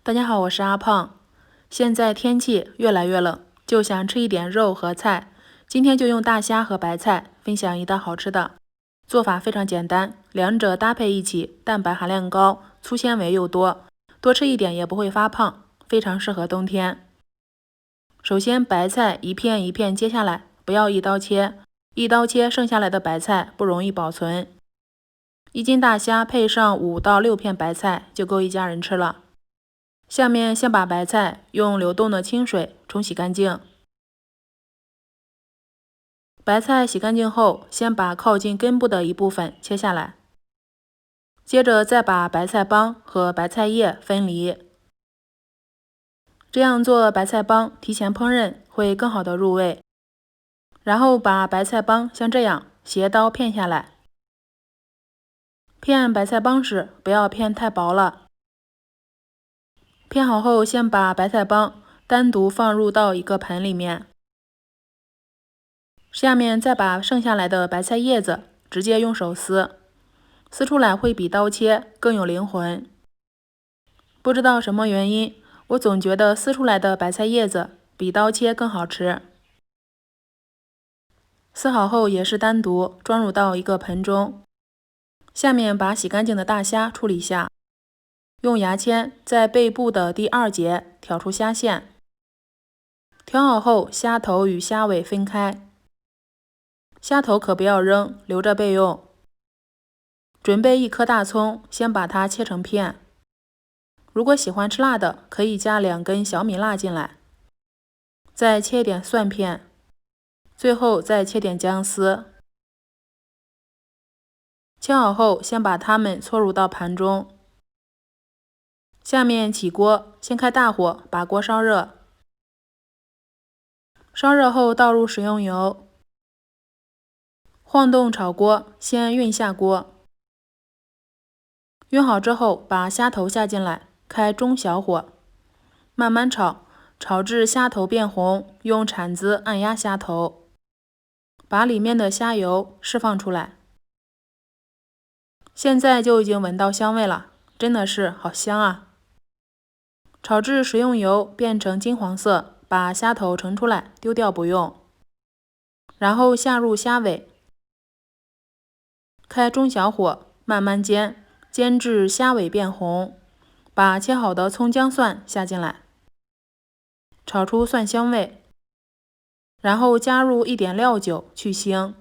大家好，我是阿胖。现在天气越来越冷，就想吃一点肉和菜。今天就用大虾和白菜分享一道好吃的，做法非常简单，两者搭配一起，蛋白含量高，粗纤维又多，多吃一点也不会发胖，非常适合冬天。首先，白菜一片一片切下来，不要一刀切，一刀切剩下来的白菜不容易保存。1斤大虾配上5到6片白菜就够一家人吃了。下面先把白菜用流动的清水冲洗干净。白菜洗干净后，先把靠近根部的一部分切下来，接着再把白菜帮和白菜叶分离。这样做白菜帮提前烹饪会更好的入味。然后把白菜帮像这样斜刀片下来。片白菜帮时不要片太薄了。片好后，先把白菜帮单独放入到一个盆里面，下面再把剩下来的白菜叶子直接用手撕，撕出来会比刀切更有灵魂。不知道什么原因，我总觉得撕出来的白菜叶子比刀切更好吃。撕好后也是单独装入到一个盆中，下面把洗干净的大虾处理下。用牙签在背部的第2节挑出虾线，挑好后，虾头与虾尾分开。虾头可不要扔，留着备用。准备1颗大葱，先把它切成片。如果喜欢吃辣的，可以加2根小米辣进来。再切点蒜片，最后再切点姜丝。切好后，先把它们搓入到盘中。下面起锅，先开大火，把锅烧热。烧热后倒入食用油，晃动炒锅，先熨下锅。熨好之后，把虾头下进来，开中小火，慢慢炒，炒至虾头变红，用铲子按压虾头，把里面的虾油释放出来。现在就已经闻到香味了，真的是好香啊！炒至食用油变成金黄色，把虾头盛出来，丢掉不用。然后下入虾尾，开中小火慢慢煎，煎至虾尾变红，把切好的葱姜蒜下进来，炒出蒜香味，然后加入一点料酒去腥，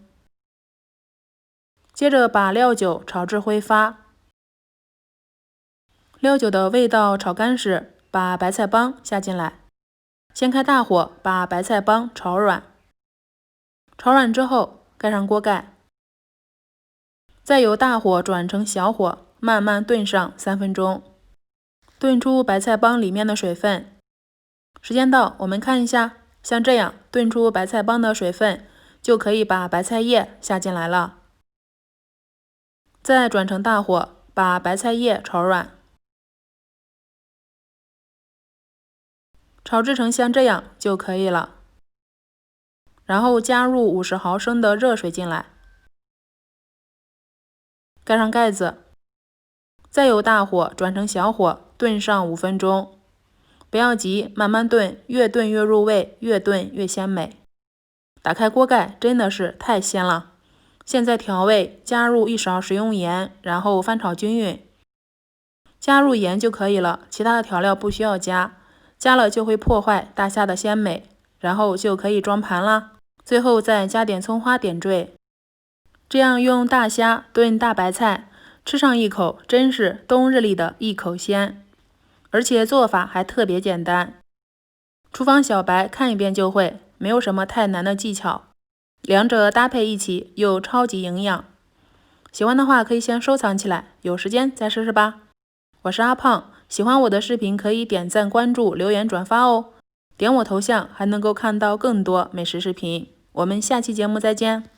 接着把料酒炒至挥发。料酒的味道炒干时，把白菜帮下进来，先开大火把白菜帮炒软，炒软之后盖上锅盖，再由大火转成小火，慢慢炖上3分钟，炖出白菜帮里面的水分。时间到，我们看一下，像这样炖出白菜帮的水分，就可以把白菜叶下进来了。再转成大火，把白菜叶炒软，炒制成像这样就可以了。然后加入50毫升的热水进来，盖上盖子，再由大火转成小火炖上5分钟。不要急，慢慢炖，越炖越入味，越炖越鲜美。打开锅盖，真的是太鲜了。现在调味，加入1勺食用盐，然后翻炒均匀。加入盐就可以了，其他的调料不需要加，加了就会破坏大虾的鲜美。然后就可以装盘啦。最后再加点葱花点缀。这样用大虾炖大白菜，吃上一口真是冬日里的一口鲜。而且做法还特别简单，厨房小白看一遍就会，没有什么太难的技巧，两者搭配一起又超级营养。喜欢的话可以先收藏起来，有时间再试试吧。我是阿胖，喜欢我的视频可以点赞、关注、留言、转发哦。点我头像还能够看到更多美食视频。我们下期节目再见。